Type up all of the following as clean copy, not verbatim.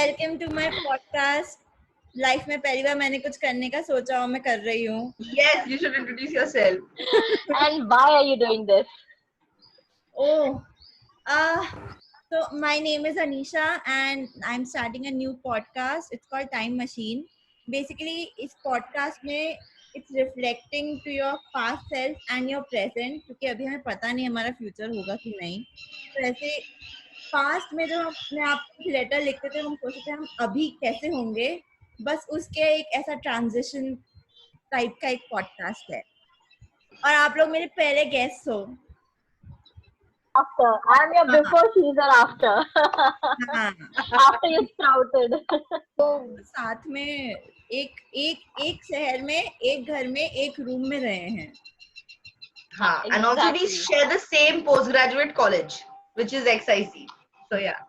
Welcome to my podcast. Life में पहली बार मैंने कुछ करने का सोचा और मैं कर रही हूँ। Yes, you should introduce yourself. And why are you doing this? Oh, so my name is Anisha and I'm starting a new podcast. It's called Time Machine. Basically, इस podcast में it's reflecting to your past self and your present, क्योंकि अभी हमें पता नहीं हमारा future होगा कि नहीं। तो ऐसे पास्ट में जो हम अपने आप को लेटर लिखते थे, हम सोचते थे हम अभी कैसे होंगे, बस उसके एक ऐसा ट्रांजिशन टाइप का एक पॉडकास्ट है। और आप लोग मेरे पहले गेस्ट हो। After. I'm your before, she's your after. हाँ, After you sprouted. तो साथ में एक शहर में, एक घर में, एक रूम में रहे हैं। हाँ, and also we Exactly. share the same postgraduate college, which is XIC. So yeah.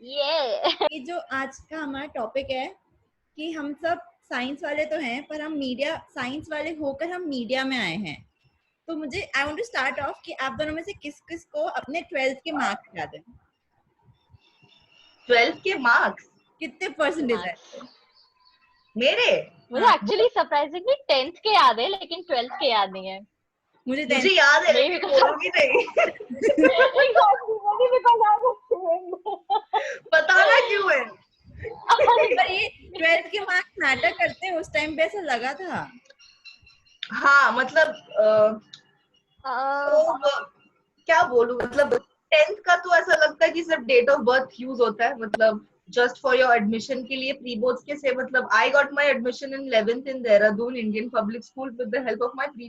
Yeah. ये जो आज का हमारा टॉपिक है कि हम सब साइंस वाले तो हैं, पर हम मीडिया साइंस वाले होकर हम मीडिया में आए हैं। तो मुझे I want to start off कि आप दोनों में से किस किस को अपने 12th के मार्क्स याद है? 12th के मार्क्स कितने परसेंटेज है मेरे? मुझे एक्चुअली सरप्राइजिंगली 10th के याद है, लेकिन 12th के याद नहीं है। मुझे याद है, लेकिन बोलूंगी नहीं। बताना क्यों है? पर ये 12th के मार्क्स मैटर करते हैं, उस टाइम पे ऐसा लगा था। हाँ, मतलब क्या बोलूं, मतलब 10th का तो ऐसा लगता है कि सिर्फ डेट ऑफ बर्थ यूज होता है, मतलब जस्ट फॉर योर एडमिशन के लिए प्री बोर्ड्स के से, मतलब I got my admission in 11th in Dehradun Indian public school with the help of my pre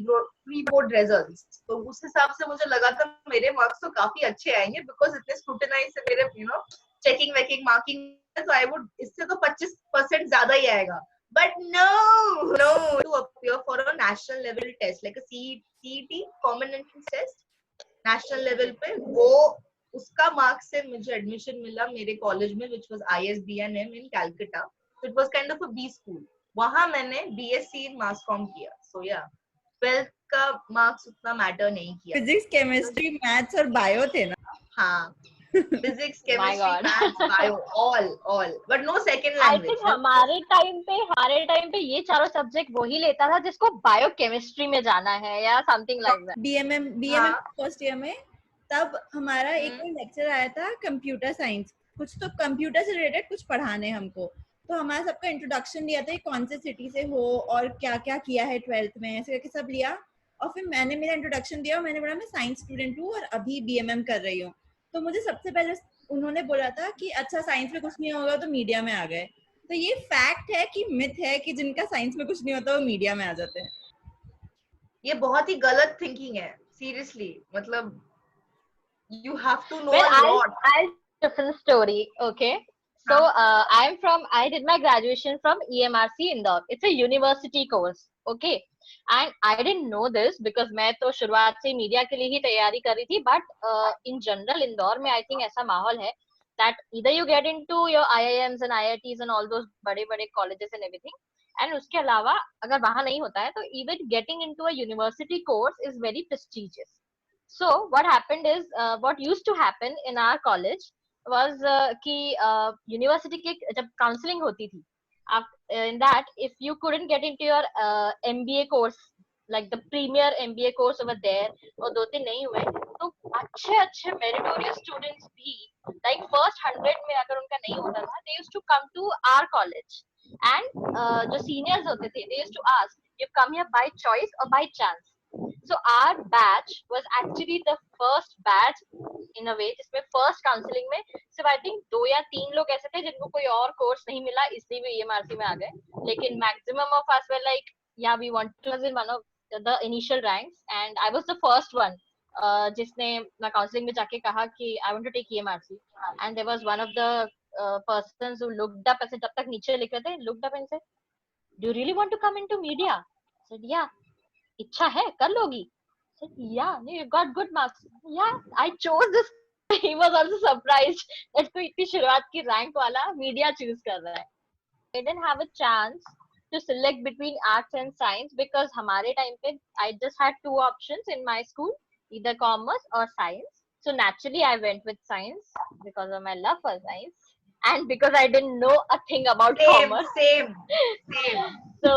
board results. तो उस हिसाब से मुझे लगा था मेरे मार्क्स तो काफी अच्छे आएंगे, बिकॉज इतने स्क्रूटिनाइज से मेरे चेकिंग वेकिंग मार्किंग, तो आई वुड इससे तो 25% ज्यादा ही आएगा। But no, to appear for a national level test like a CET, common entrance test, national level पे वो उसका मार्क से मुझे एडमिशन मिला मेरे कॉलेज में, which was ISBNM in Calcutta. So it was kind of a B school. वहाँ मैंने BSc in mass comm किया. So yeah, 12th का मार्क्स उतना मैटर नहीं किया। फिजिक्स, केमिस्ट्री, मैथ्स और बायो थे ना? हाँ, physics, chemistry, maths, bio, all, but no second I language. think हमारे टाइम पे ये चारों सब्जेक्ट वही लेता था जिसको बायो केमिस्ट्री में जाना है या something like that. BMM first year में तब हमारा एक लेक्चर आया था कंप्यूटर साइंस, कुछ तो कंप्यूटर से रिलेटेड कुछ पढ़ाने हमको। तो हमारा सबका इंट्रोडक्शन दिया था, कौन से सिटी से हो और क्या क्या किया है 12th में, ऐसे करके सब लिया। और फिर मैंने मेरा इंट्रोडक्शन दिया और मैंने बोला मैं साइंस स्टूडेंट हूँ और अभी बीएमएम कर रही हूँ। तो मुझे सबसे पहले उन्होंने बोला था कि अच्छा साइंस में कुछ नहीं होगा तो मीडिया में आ गए। तो ये फैक्ट है कि मिथ है कि जिनका साइंस में कुछ नहीं होता वो मीडिया में आ जाते हैं? ये बहुत ही गलत थिंकिंग है, सीरियसली। मतलब you have to know Well, a lot. I'll different story. Okay. So I did my graduation from EMRC Indore. It's a university course. Okay. And I didn't know this because मैं तो शुरुआत से media के लिए ही तैयारी कर रही थी. But in general इंदौर में I think ऐसा माहौल है that either you get into your IIMs and IITs and all those बड़े-बड़े colleges and everything. And उसके अलावा अगर वहाँ नहीं होता है तो even getting into a university course is very prestigious. So what happened is what used to happen in our college was कि university की जब counseling होती थी, in that if you couldn't get into your MBA course like the premier MBA course over there और 2-3 नहीं हुए तो अच्छे meritorious students भी like first 100 में अगर उनका नहीं होता था, they used to come to our college and जो seniors होते थे they used to ask you come here by choice or by chance. So our batch was actually the first batch in a way जिसमें first counseling में सिर्फ I think 2 या 3 लोग ऐसे थे जिनको कोई और कोर्स नहीं मिला इसलिए भी EMRC में आ गए, लेकिन maximum of us were like yeah we want to was in one of the initial ranks and I was the first one जिसने मैं counseling में जाके कहा कि I want to take EMRC and there was one of the persons who looked up ऐसे तब तक नीचे लिख रहे थे, looked up and said do you really want to come into media? I said yeah. इच्छा है कर लोगी? Yeah, you got good marks. Yeah, I chose this. He was also surprised that कोई इतनी शुरुआत की रैंक वाला मीडिया चूज कर रहा है. I didn't have a chance to select between arts and science because हमारे टाइम पे I just had 2 options in my school, either commerce or science. So naturally I went with science because of my love for science. and because I didn't know a thing about Same, commerce. same, same. So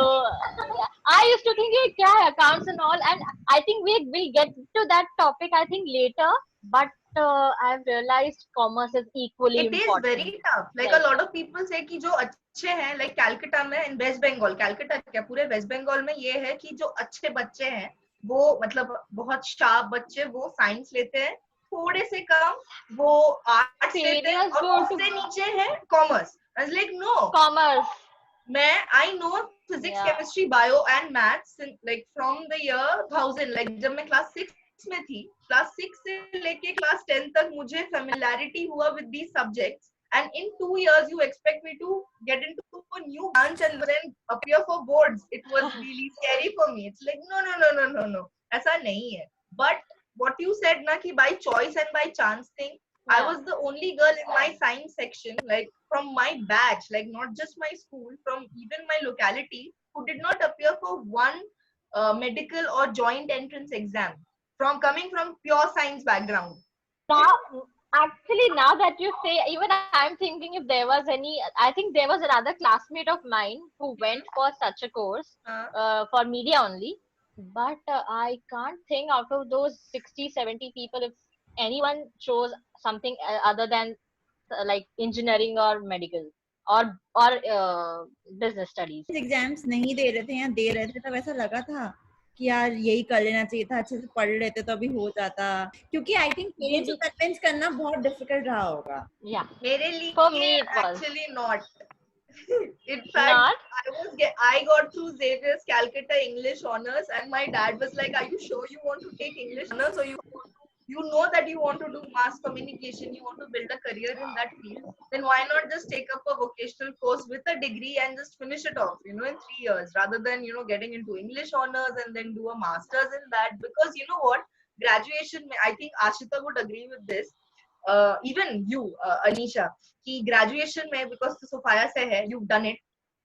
I used to think ये क्या है accounts and all, and I think we'll get to that topic I think later. But I've realized commerce is equally It is important. very tough. Like a Like lot of people say कि जो अच्छे हैं, like Calcutta में in West Bengal, Calcutta क्या पूरे waste Bengal में ये है कि जो अच्छे बच्चे हैं वो मतलब बहुत शार्प बच्चे वो साइंस लेते हैं, थोड़े से कम वो आर्ट्स लेते हैं failures और go to उससे नीचे है commerce. I was like no, commerce. मैं I know physics, Yeah. chemistry, bio and maths like from the year 1000, like जब मैं क्लास 6 में थी, क्लास 6 से लेके क्लास 10 तक मुझे familiarity हुआ with these subjects, and in 2 years you expect me to get into a new branch and then appear for boards. It was really scary for me. It's like no, ऐसा नहीं है. But what you said ना कि by choice and by chance thing, I Yeah. was the only girl in my science section, like from my batch, like not just my school, from even my locality, who did not appear for one medical or joint entrance exam, from coming from pure science background. Now, actually, now that you say, even I'm thinking if there was any, I think there was another classmate of mine who went for such a course for media only. But I can't think out of those 60, 70 people if anyone chose something other than like engineering or medical or business studies. Exams नहीं दे रहे थे या दे रहे थे तब ऐसा लगा था कि यार यही कर लेना चाहिए था, अच्छे से पढ़ लेते तो अभी हो जाता, क्योंकि आई थिंक पेरेंट्स को कन्विंस करना बहुत डिफिकल्ट रहा होगा. Yeah, मेरे for me लिए it was actually not. In fact, not. I got through Xavier's Calcutta English honors, and my dad was like, "Are you sure you want to take English honors, or you know that you want to do mass communication, you want to build a career in that field? Then why not just take up a vocational course with a degree and just finish it off, in 3 years, rather than getting into English honors and then do a master's in that? Because you know what, graduation, I think Ashita would agree with this. Even you, Anisha, कि graduation में, because तो Sophia से है, you've done it.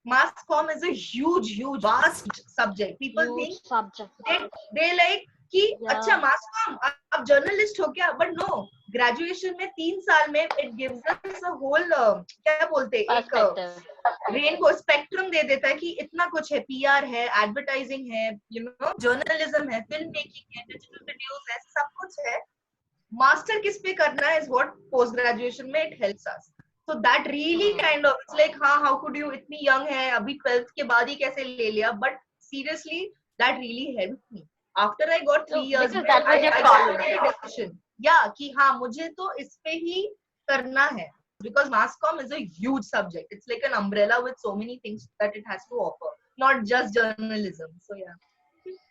Mass comm is a huge vast subject. People Huge think subject. they like कि Yeah. अच्छा mass comm आप journalist हो क्या? But no, graduation में 3 साल में it gives us a whole क्या बोलते हैं, एक Perspective. रेनबो स्पेक्ट्रम दे देता है कि इतना कुछ है, PR है, एडवर्टाइजिंग है, जर्नलिज्म है, फिल्म मेकिंग है, डिजिटल वीडियोस है, सब कुछ है. मास्टर किस पे करना है is what post graduation में it helps us. So that really kind of, it's like हाँ, how could you, इतनी young है, अभी 12th के बाद ही कैसे ले लिया? But seriously, that really helped me. After I got 3 So, years, because that was your I calling. got a decision. Yeah, कि हाँ, मुझे तो इस पे ही करना है. Because mass comm is a huge subject. It's like an umbrella with so many things that it has to offer, not just journalism. So yeah.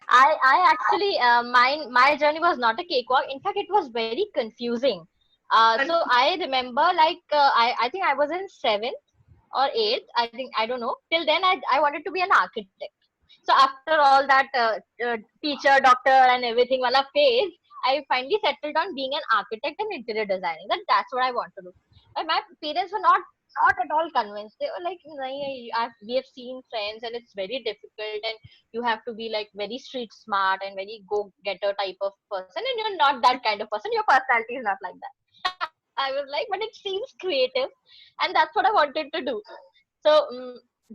I actually my journey was not a cakewalk. In fact, it was very confusing. So I remember like I think I was in seventh or eighth. I think I don't know. Till then, I wanted to be an architect. So after all that teacher, doctor, and everything wala phase, I finally settled on being an architect and interior designing. That's what I want to do. And my parents were not at all convinced. They were like, "Nahi, we have seen friends, and it's very difficult, and you have to be like very street smart and very go-getter type of person, and you're not that kind of person. Your personality is not like that." I was like, but it seems creative, and that's what I wanted to do. So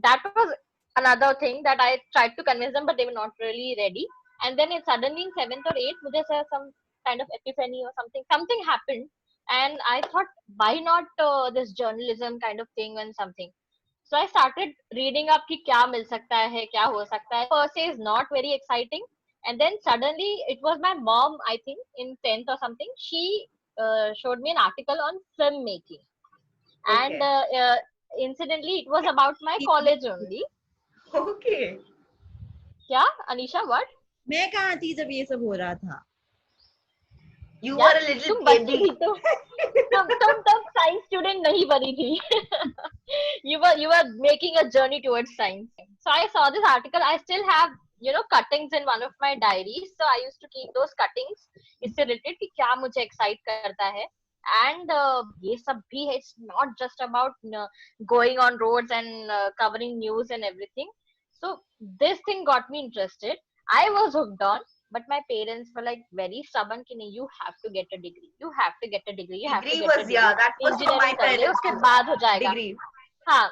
that was another thing that I tried to convince them, but they were not really ready. And then it suddenly in seventh or eighth, मुझे ऐसा some kind of epiphany or something happened, and I thought, why not this journalism kind of thing and something. So I started reading up कि क्या मिल सकता है, क्या हो सकता है. Per se is not very exciting. And then suddenly it was my mom, I think in 10th or something, she showed me an article on filmmaking. And incidentally, it was about my college only. Okay. क्या Anisha, what? मैं कहाँ थी जब ये सब हो रहा था? You Yeah, were a little तुम बच्ची baby. थी तो तुम science student नहीं बनी थी. you were making a journey towards science. So I saw this article. I still have cuttings in one of my diaries. So I used to keep those cuttings. इससे related कि क्या मुझे excite करता है. And ये सब भी है. It's not just about going on roads and covering news and everything. So this thing got me interested. I was hooked on. but my parents were like very stubborn कि नहीं, you have to get a degree, you have to get a degree, you have to Degree get a was, yeah, degree, that was from my engineering कर ले parents उसके too. बाद हो जाएगा. Degree. हाँ,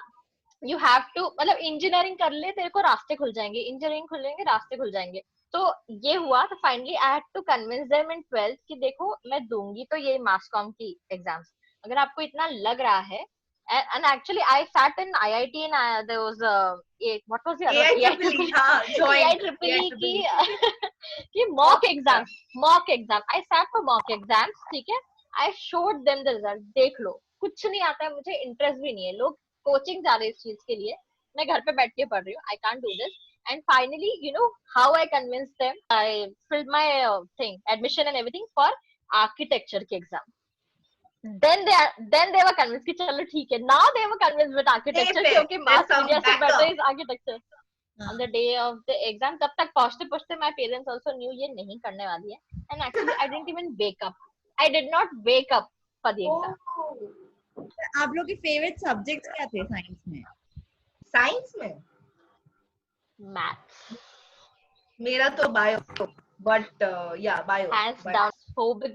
you have to, मतलब engineering कर ले, तेरे को रास्ते खुल जाएंगे, इंजीनियरिंग खुलेंगे, रास्ते खुल जाएंगे. तो ये हुआ. तो finally I had to convince them in 12th कि देखो मैं दूंगी तो ये मास कॉम की एग्जाम्स, अगर आपको इतना लग रहा है. And actually I sat in IIT and there was what was the other AIEEE, हाँ, joint. AIEEE की AIEEE. कि mock exam I sat for mock exams. ठीक है, I showed them the result. देख लो, कुछ नहीं आता है, मुझे इंटरेस्ट भी नहीं है. लोग कोचिंग जा रहे हैं इस चीज के लिए, मैं घर पे बैठ के पढ़ रही हूँ. I can't do this. And finally, you know how I convinced them? I filled my admission and everything for architecture की exam. Then they were convinced कि चलो ठीक है. Now they were convinced with architecture क्योंकि mass media से better is architecture. On the day of the exam, तब तक पहुंचते my parents also knew ये नहीं करने वाली है. And actually I didn't even wake up. I did not wake up for the exam. आप लोग के फेवरेट सब्जेक्ट्स क्या थे साइंस में? साइंस में Maths. मेरा तो bio, but yeah, bio. Hands down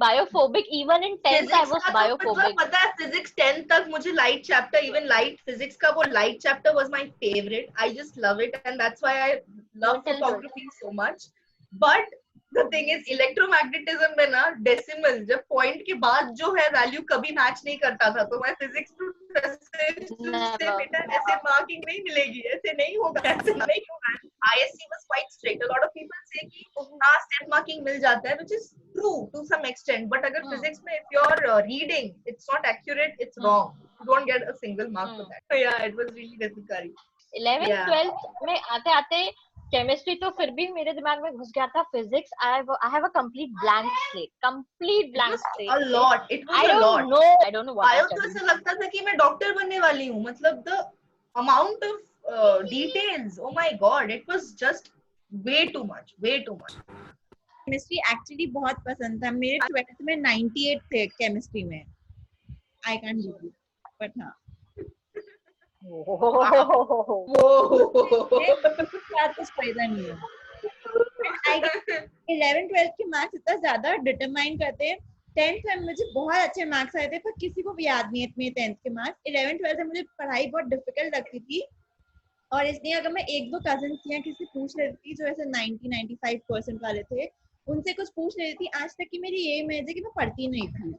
biophobic. Even in 10th I was biophobic. पता है physics 10th तक मुझे light chapter, even light physics का वो light chapter was my favorite. I just love it and that's why I love photography so much. But the thing is electromagnetism में ना decimal जब point के बाद जो है value कभी match नहीं करता था, तो मैं physics से बेटा ऐसे marking नहीं मिलेगी, ऐसे नहीं होगा, ऐसे नहीं होगा. ISC was quite strict. A lot of people say कि हाँ step marking मिल जाता है, which is true to some extent. But अगर physics में if you're reading it's not accurate, it's wrong. You don't get a single mark for that. So yeah, it was really difficult. 11th 12th में आते आते chemistry तो फिर भी मेरे दिमाग में घुस गया था. Physics I have a complete blank slate. A lot. It was I a lot. I don't know what I Bio तो ऐसा लगता था कि मैं डॉक्टर बनने वाली हूँ. मतलब the amount of details, oh my god, it was just way too much. Chemistry actually बहुत पसंद था. मेरे 12th में 98 थे केमिस्ट्री में. I can do it, but हाँ कुछ फायदा नहीं है. 11 12 के मार्क्स इतना ज्यादा डिटरमाइन करते हैं. 10th में मुझे बहुत अच्छे मार्क्स आए थे, पर किसी को भी याद नहीं है मेरे 10th के मार्क्स. 11 12 में मुझे पढ़ाई बहुत डिफिकल्ट लगती थी, और इसलिए अगर मैं एक दो कजन या किसी पूछ लेती थी जो ऐसे 90-95% वाले थे, उनसे कुछ पूछ लेती थी. आज तक की मेरी ये इमेज है कि मैं पढ़ती नहीं थी,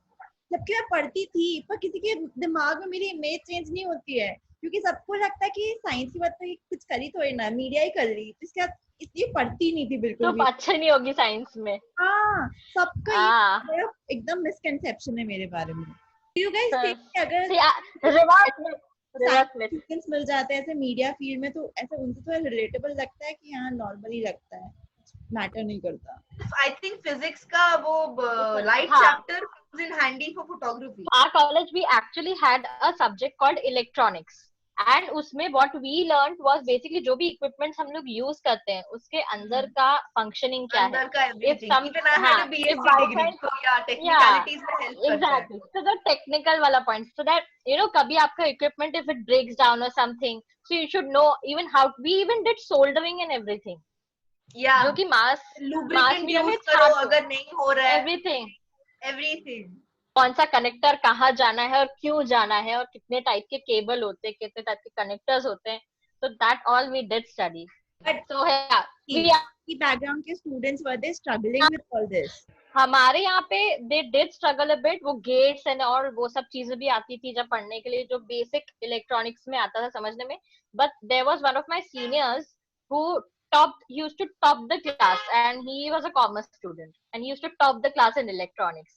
जबकि मैं पढ़ती थी, पर किसी के दिमाग में मेरी इमेज चेंज नहीं होती है, क्योंकि सबको लगता है कि साइंस की बात तो कुछ करी थोड़ी ना, मीडिया ही कर ली, इसके बाद इसलिए पढ़ती नहीं थी बिल्कुल तो भी. अच्छा नहीं होगी साइंस में. हाँ, सबका ये एकदम मिसकंसेप्शन है मेरे बारे में. यू गाइस थिंक अगर रिवर्स मिल जाते हैं ऐसे मीडिया फील्ड में, तो ऐसा उनसे तो रिलेटेबल लगता है कि हाँ नॉर्मल ही लगता है, मैटर नहीं करता. I think physics का वो light chapter comes in handy for photography. Our college we actually had a subject called electronics, and उसमें what we learned was basically जो भी equipments हम लोग use करते हैं उसके अंदर का functioning क्या है. अंदर का everything. Even I had a BSc degree, so yeah, technicalities में help करता है. Exactly. So the technical वाला point, so that you know कभी आपका equipment if it breaks down or something, so you should know even how. We even did soldering and everything. Yeah. जो कि मास use करो अगर नहीं हो रहा है. एवरीथिंग कौन सा कनेक्टर कहाँ जाना है और क्यों जाना है और कितने टाइप के केबल होते हैं, कितने टाइप के कनेक्टर्स होते हैं. So that all we did study. But so yeah, we background के students were they struggling with all this? हमारे यहाँ पे they did struggle a bit. वो गेट्स एंड और वो सब चीजें भी आती थी जब पढ़ने के लिए, जो बेसिक इलेक्ट्रॉनिक्स में आता था समझने में. But there was one of my seniors who used to top the class, and he was a commerce student and he used to top the class in electronics.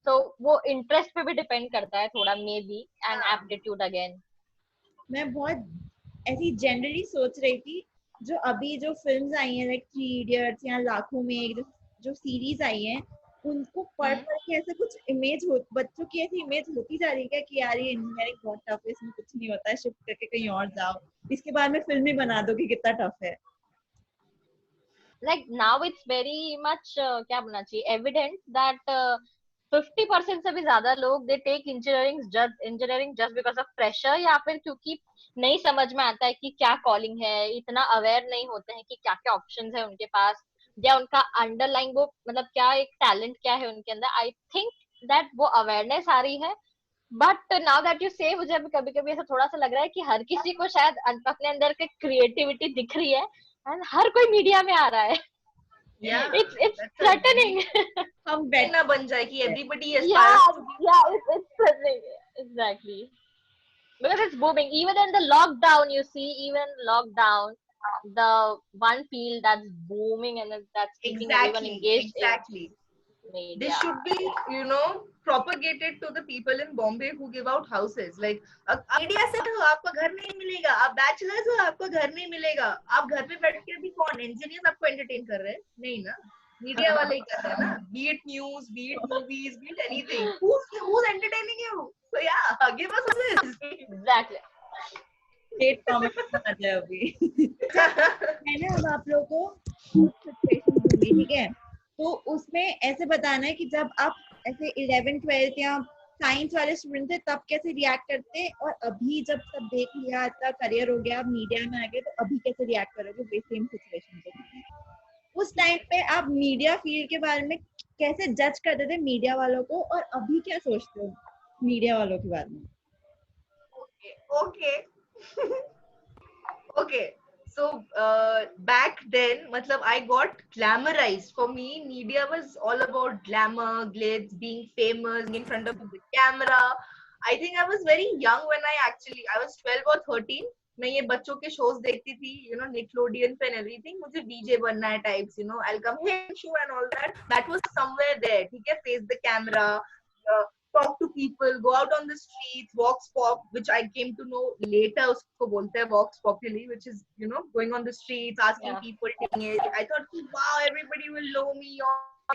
So वो interest पे भी depend करता है थोड़ा, may be, and aptitude again. मैं बहुत ऐसी generally सोच रही थी, जो अभी जो फिल्म्स आई हैं लाइक 3 इडियट्स या लाखों में एक जो सीरीज आई हैं, उनको पढ़ के ऐसे कुछ इमेज हो, बच्चों की ऐसी इमेज होती जा रही है कि यार ये इंजीनियरिंग बहुत टफ है, इसमें कुछ नहीं होता है, शिफ्ट करके कहीं और जाओ, इसके बाद में फिल्म ही बना दो कि कितना टफ है. Like now it's very much क्या बोलना चाहिए, evident that 50% से भी ज्यादा लोग they take engineering just because of pressure, या फिर क्योंकि नहीं समझ में आता है कि क्या कॉलिंग है, इतना अवेयर नहीं होते हैं कि क्या क्या ऑप्शंस है उनके पास, या उनका अंडरलाइन वो मतलब क्या एक टैलेंट क्या है उनके अंदर, आई थिंक दैट वो अवेयरनेस आ रही है. बट नाउ दैट यू से, मुझे अभी कभी कभी ऐसा थोड़ा सा लग रहा है कि हर किसी को शायद अपने अंदर की क्रिएटिविटी दिख रही है एंड हर कोई मीडिया में आ रहा है. Yeah, It's that's a threatening. हम ना बैठ बन जाए कि everybody Yeah, aspires to be. yeah, it's threatening. Exactly. Because it's booming. Even in the lockdown, you see, even lockdown, the one field that's booming and that's keeping everyone Exactly, engaged is exactly. This media. should be, propagated to the people in Bombay who give out houses. Like, media से हो आपको घर नहीं मिलेगा, आप bachelors हो आपको घर नहीं मिलेगा, आप घर पे बैठ के भी कौन इंजीनियर्स आपको एंटरटेन कर रहे हैं? नहीं ना, मीडिया वाले ही कर रहे हैं ना. Be it news, be it movies, be it anything. Who's entertaining you? So yeah, give us houses. Exactly. State comment आ जाए अभी. मैंने अब आप लोगों को कुछ सिचुएशन दूंगी, ठीक है? तो उसमें ऐसे बताना है कि जब आप ऐसे 11th-12th या साइंस वाले स्टूडेंट थे तब कैसे रिएक्ट करते, और अभी जब सब देख लिया, इतना करियर हो गया, आप मीडिया में आ गए, तो अभी कैसे रिएक्ट करोगे सेम सिचुएशन पे? उस टाइम पे आप मीडिया फील्ड के बारे में कैसे जज करते थे मीडिया वालों को, और अभी क्या सोचते हो मीडिया वालों के बारे में? Okay. Okay. So back then, matlab, I got glamorized. For me, media was all about glamour, glitz, being famous in front of the camera. I think I was very young when I was 12 or 13. मैं ये बच्चों के shows देखती थी, Nickelodeon पे and everything. मुझे VJ बनना है types, I'll come here, show and all that. That was somewhere there. ठीक है, face the camera, talk to people, go out on the streets, vox pop, which I came to know later. Usko bolte hai vox populi, which is going on the streets, asking people, taking it. I thought, wow, everybody will know me.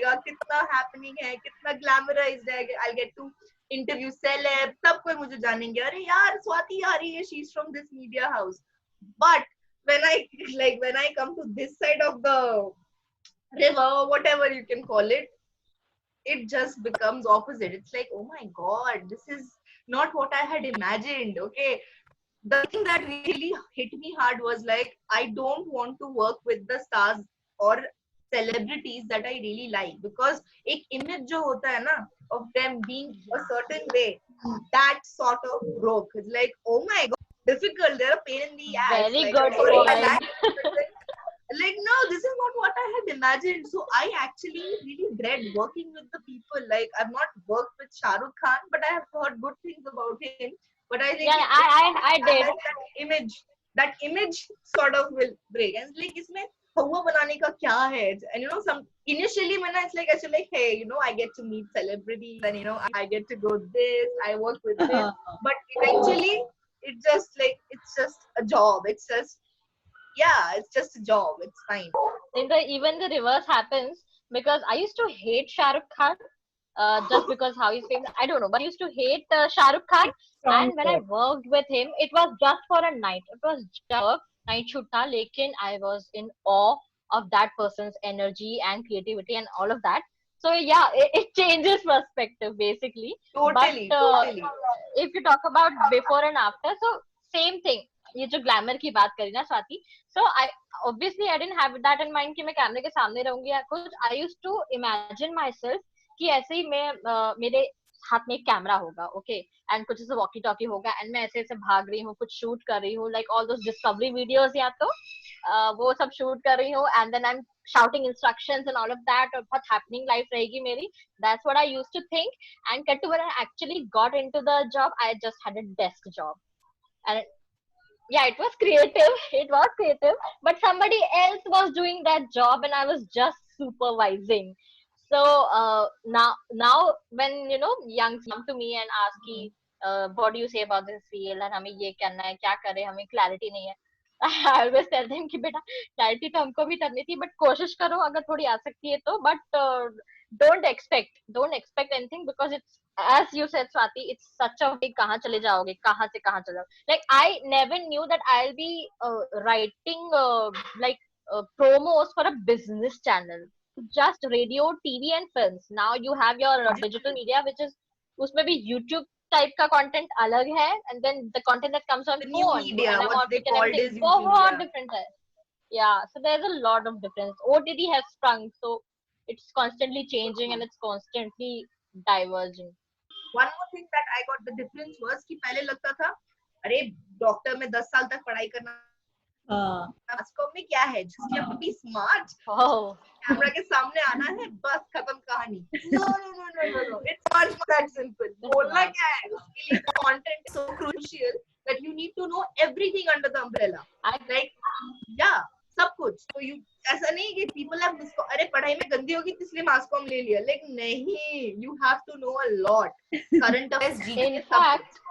यार कितना happening है, कितना glamorized है. I'll get to interview celeb, सब कोई मुझे जानेंगे. अरे यार स्वाति आ रही है, she's from this media house. But when I come to this side of the river, whatever you can call it, it just becomes opposite. It's like, oh my god, this is not what I had imagined. Okay, the thing that really hit me hard was like, I don't want to work with the stars or celebrities that I really like, because एक image जो होता है ना of them being a certain way, that sort of broke. It's like, oh my god, difficult. They're a pain in the ass. Very Like, good sorry, I point. like, no, this is not what I had imagined. So I actually really dread working with the people. Like, I've not worked with Shah Rukh Khan, but I have heard good things about him. But I think Yeah, I did. that image sort of will break. And it's like, इसमें हवा बनाने का क्या है? And some initially when it's like, hey, I get to meet celebrities, and I get to go this, I work with this, but eventually it's just a job. It's just a job. It's fine. Even the reverse happens, because I used to hate Shah Rukh Khan, just because how he's famous. I don't know, but I used to hate Shah Rukh Khan. And when I worked with him, it was just for a night. It was just night shoot tha, lekin I was in awe of that person's energy and creativity and all of that. So yeah, it changes perspective basically. Totally, But totally. if you talk about before and after, so same thing. ये जो glamour की बात करी ना Swati, so I didn't have that in mind कि मैं कैमरे के सामने रहूंगी या कुछ. I used to imagine myself कि ऐसे ही मैं मेरे हाथ में एक कैमरा होगा, ओके, एंड कुछ ऐसे वॉकी टॉकी होगा, एंड मैं ऐसे ऐसे भाग रही हूँ, कुछ शूट कर रही हूँ, like all those discovery videos, या तो वो सब शूट कर रही हूँ, and then I am shouting instructions and all of that, और बहुत happening life रहेगी मेरी. That's what I used to think. And cut to when I actually got into the job, I just had a desk job. And yeah, it was creative, but somebody else was doing that job and I was just supervising. So now when youngs come to me and ask ki, what do you say about this field, and हमें ये करना है, क्या करें, हमें clarity नहीं है, I always tell them कि बेटा clarity तो हमको भी करनी थी, but कोशिश करो अगर थोड़ी आ सकती है तो, but don't expect anything, because it's, as you said Swati, it's such a big कहाँ चले जाओगे, कहाँ से कहाँ चले जाओगे. Like I never knew that I'll be writing promos for a business channel, just radio, TV and films. Now you have your digital media, which is उसमें भी YouTube type का content अलग है, and then the content that comes on The new phone media, and what they and called everything is YouTube बहुत media. different है. Yeah, so there's a lot of difference. OTT has sprung, so it's constantly changing and it's constantly diverging. One more thing that I got the difference was कि पहले लगता था अरे doctor में 10 साल तक पढ़ाई करना हाँ मास कॉम में क्या है, just you have to be smart, Oh, camera के सामने आना है, बस खत्म कहानी. No, no, no, no, no, no. It's not that simple. that's बोलना not. क्या है, उसके लिए content is so crucial that you need to know everything under the umbrella. I Like, yeah, सब कुछ. तो you ऐसा नहीं कि people have अरे पढ़ाई में गंदी होगी तो इसलिए मास कॉम ले लिया. Like नहीं, you have to know a lot. Current affairs, in GK, सब fact कुछ.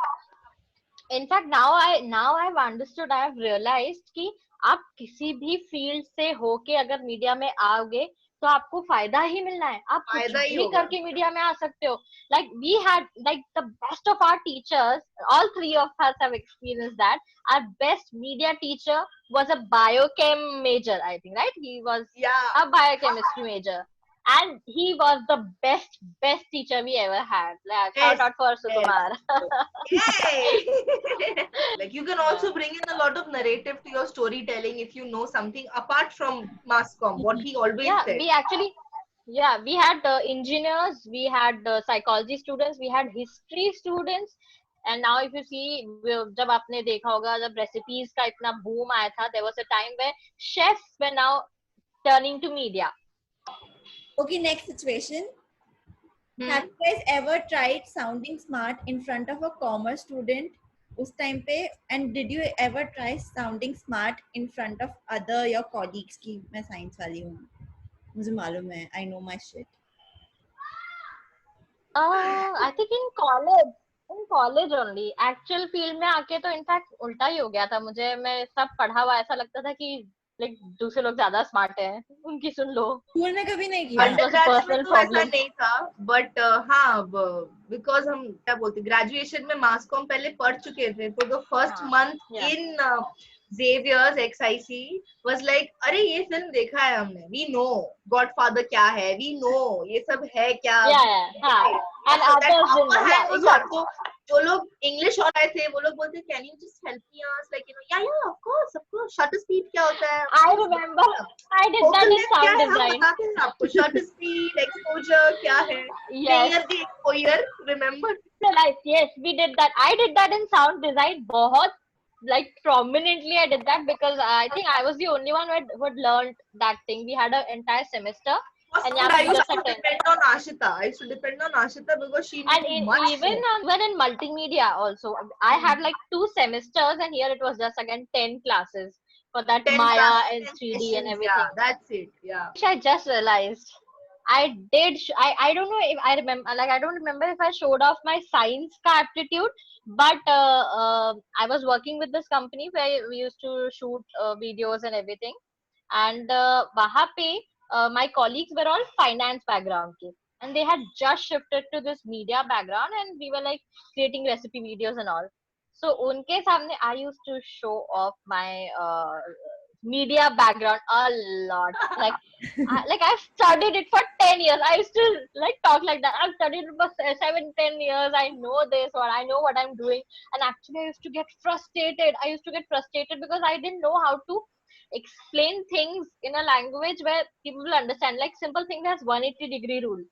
now I've understood, I've realized कि आप किसी भी फील्ड से होके अगर मीडिया में आओगे तो आपको फायदा ही मिलना है. आप कुछ फायदा ही भी होगा. करके मीडिया में आ सकते हो. Like we had like the best of our teachers, all three of us have experienced that. Our best media teacher was a biochem major, I think, right? He was Yeah. a biochemistry major. And he was the best teacher we ever had. Like, shout Yes. out for Yes. Sukumar. Yay! Like you can also Yeah. bring in a lot of narrative to your storytelling if you know something apart from mass comm. What he always Yeah, said. we actually, yeah, we had engineers, we had psychology students, we had history students. And now if you see, जब आपने देखा होगा जब recipes का इतना boom आया था, there was a time where chefs were now turning to media. okay, next situation. Hmm? Have you guys ever tried sounding smart in front of a commerce student उस time पे, and did you ever try sounding smart in front of other your colleagues की मैं science वाली हूँ मुझे मालूम है I know my shit. I think in college only. Actual field में आके तो इनफैक्ट उल्टा ही हो गया था मुझे. मैं सब पढ़ा हुआ ऐसा लगता था कि लाइक दूसरे लोग ज्यादा स्मार्ट हैं, उनकी सुन लो. स्कूल में कभी नहीं किया. It was a अंडरग्रेड में personal तो ऐसा problem. नहीं था, बट हाँ, बिकॉज हम क्या बोलते ग्रेजुएशन में मास कॉम पहले पढ़ चुके थे, तो द फर्स्ट हाँ, month yeah. In Xavier's XIC was like अरे ये फिल्म देखा है हमने, we know Godfather क्या है, we know ये सब है क्या. Yeah, हाँ. And So that others upper didn't. hand Yeah, was on. तो जो लोग इंग्लिश और आए थे वो लोग बोलते can you just help me us, like yeah of course shutter speed क्या होता है. I remember I did that Focal in length क्या sound है हम design. बताते हैं आपको. Shutter speed, exposure क्या है. Yes. Near the exposure, remember. So like, yes, we did that. I did that in sound design. बहुत like prominently I did that because I think I was the only one who had learned that thing. We had an entire semester. And And yeah, I used just to attend. depend on Ashita. I used to depend on Ashita because she And knew much even more. even in multimedia also, I had like 2 semesters, and here it was just again 10 classes for that 10 Maya classes, and 10 3D and sessions. everything. Yeah, that's it. Yeah. Which I just realized. I did. I don't know if I remember. Like I don't remember if I showed off my science ka aptitude, but I was working with this company where we used to shoot videos and everything. And वहाँ पे my colleagues were all finance background के, and they had just shifted to this media background, and we were like creating recipe videos and all. So उनके सामने I used to show off my media background a lot. Like I've studied it for 10 years. I used to like talk like that. I've studied it for 7-10 years. I know this or I know what I'm doing. And actually I used to get frustrated. Because I didn't know how to explain things in a language where people will understand. Like simple thing as 180-degree rule.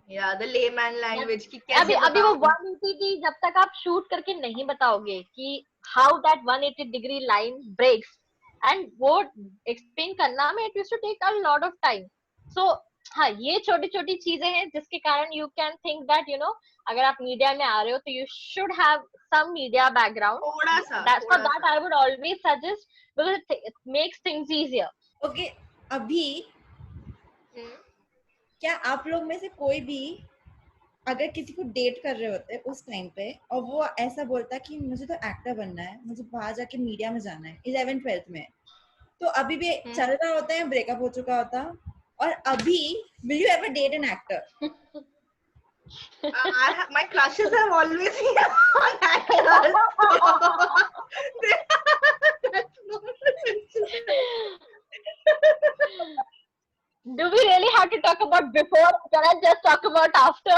Yeah, the layman language कि अभी कैसे अभी वो बताऊं. 180 जब तक आप shoot करके नहीं बताओगे कि how that 180-degree line breaks, and वो explain करना में it used to take a lot of time. So हाँ, ये छोटी छोटी चीजें हैं जिसके कारण you can think that अगर आप मीडिया में आ रहे हो तो you should have some media background. थोड़ा सा. For that I would always suggest, because it makes things easier. Okay, अभी क्या आप लोग में से कोई भी अगर किसी को डेट कर रहे होते हैं उस टाइम पे और वो ऐसा बोलता है कि मुझे तो एक्टर बनना है, मुझे बाहर जाके मीडिया में जाना है 11th-12th में, तो अभी भी चल रहा होता है, ब्रेकअप हो चुका होता, और अभी will you ever date an actor? My crushes have always been on actors. That's Do we really have to talk about before? Can I just talk about after?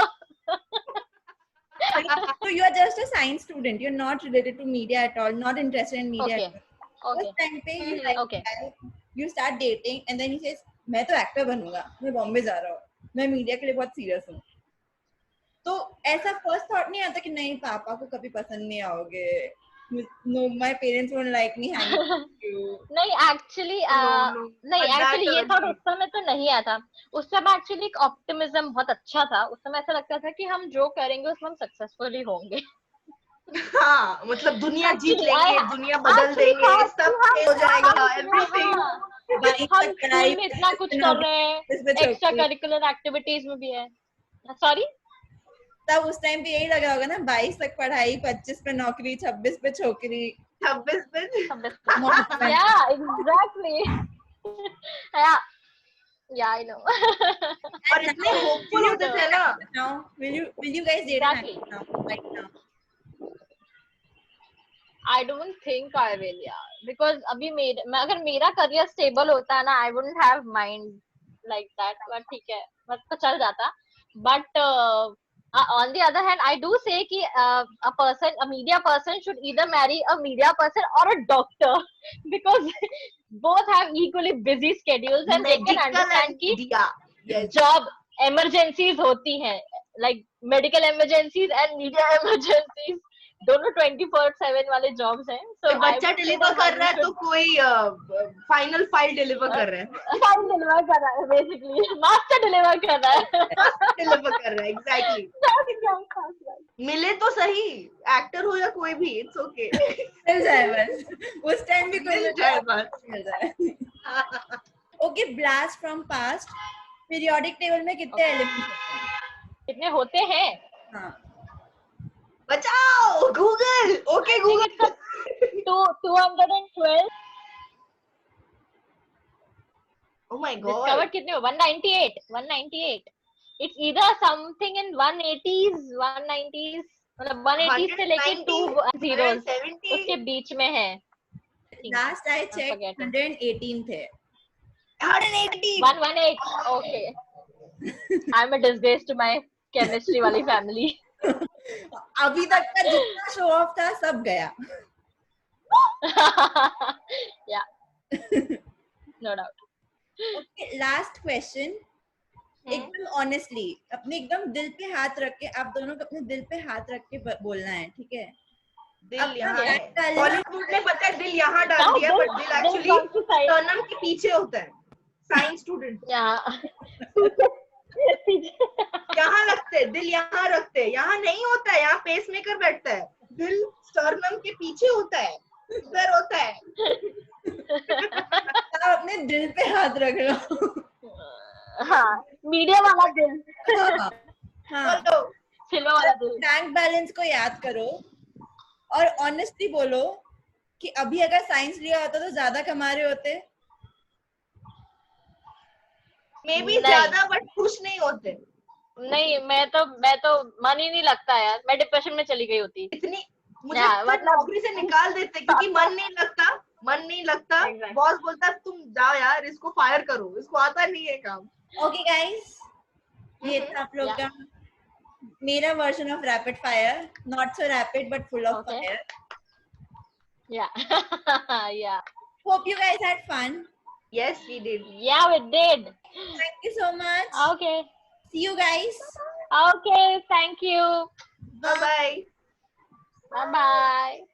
So you are just a science student, you're not related to media at all, not interested in media Okay. at all. Okay. First time पे you like Okay. guy, you start dating and then he says मैं तो actor बनूंगा, मैं बॉम्बे जा रहा हूँ, मैं media के लिए बहुत सीरियस हूँ, तो ऐसा फर्स्ट थॉट नहीं आता कि नहीं पापा को कभी पसंद नहीं आओगे, no my parents won't like me hanging with you? नहीं एक्चुअली No, नहीं but that एक्चुअली ये थॉट early. उस समय तो नहीं आया था. उस समय एक्चुअली एक ऑप्टिमिज्म बहुत अच्छा था. उस समय ऐसा लगता था कि हम जो करेंगे उसमें हम सक्सेसफुल ही होंगे. हाँ, मतलब दुनिया जीत Actually, लेंगे, I दुनिया बदल actually देंगे, thought सब कि सही हो जाएगा, everything. हाँ, बाईस हम तक पढ़ाई स्कूल में इतना कुछ कर रहे हैं, एक्स्ट्रा करिकुलर एक्टिविटीज में भी है. सॉरी, तब उस टाइम पे यही लगा होगा ना, 22 तक पढ़ाई, 25 पे नौकरी, 26 पे छोकरी. 26 में yeah, exactly. yeah, yeah, I know. और इतने होपफुल होते थे ना. Now, will you guys date Exactly. right now? I don't think I will, yeah. Because अभी अगर मेरा करियर स्टेबल होता ना, I wouldn't have mind like that. But ठीक है, बस तो चल जाता. But on the other hand, I do say कि a media person should either marry a media person or a doctor because both have equally busy schedules and they can understand कि media. Yes. job emergencies होती हैं, like medical emergencies and media emergencies. दोनों 24/7 वाले jobs हैं. कोई बच्चा deliver कर रहा है तो कोई फाइनल फाइल डिलीवर कर रहा है. फाइल डिलीवर कर रहा है, बेसिकली मास्टर डिलीवर कर रहा है. डिलीवर कर रहा है, एग्जैक्टली. मिले तो सही, एक्टर हो या कोई भी, इट्स ओके. मिल जाए बस, उस टाइम भी कोई मिल जाए बस. मिल जाए. Okay, blast from past. Periodic table में कितने एलिमेंट्स होते हैं? कितने होते हैं? हाँ, बचाओ Google. Okay Google. 212. Oh my god. Discovered कितने हो? 198. It's either something in 180s, 190s, मतलब 180s से लेके 2 zeros उसके बीच में है. लास्ट आई चेक 118 थे. 180. 118. Okay. I'm a disgrace to my chemistry वाली family. अभी तक का जितना शो ऑफ था सब गया. Yeah. No doubt. Okay, last question. एकदम ऑनेस्टली, अपने एकदम दिल पे हाथ रख के, आप दोनों को अपने दिल पे हाथ रख के बोलना है, ठीक है? दिल यहाँ है. बॉलीवुड में पता है दिल यहाँ डाल दिया, बट दिल एक्चुअली टर्नम के पीछे होता है. साइंस स्टूडेंट यहाँ रखते हैं, दिल यहाँ रखते हैं. यहाँ नहीं होता है, यहाँ पेस मेकर बैठता है. दिल स्टर्नम के पीछे होता है, इधर होता है. आप अपने दिल पे हाथ रख लो. हाँ, मीडिया वाला दिल. हाँ, सिल्वर वाला दिल. बैंक बैलेंस को याद करो और ऑनेस्टली बोलो कि अभी अगर साइंस लिया होता तो ज्यादा कमा रहे होते. मे बी ज्यादा, बट खुश नहीं होते. नहीं, मैं तो मन ही नहीं लगता यार. मैं डिप्रेशन में चली गई होती. इतनी मुझे नौकरी से निकाल देते क्योंकि मन नहीं लगता. बॉस बोलता है तुम जाओ यार, इसको फायर करो, इसको आता नहीं है काम. ओके गाइस, ये था आप लोग का मेरा version of rapid fire. Not so rapid but full of fire. Yeah. Hope you guys had fun. Yes, we did. Yeah, we did. Thank you so much. Okay. See you guys. Okay, thank you. Bye bye. Bye bye.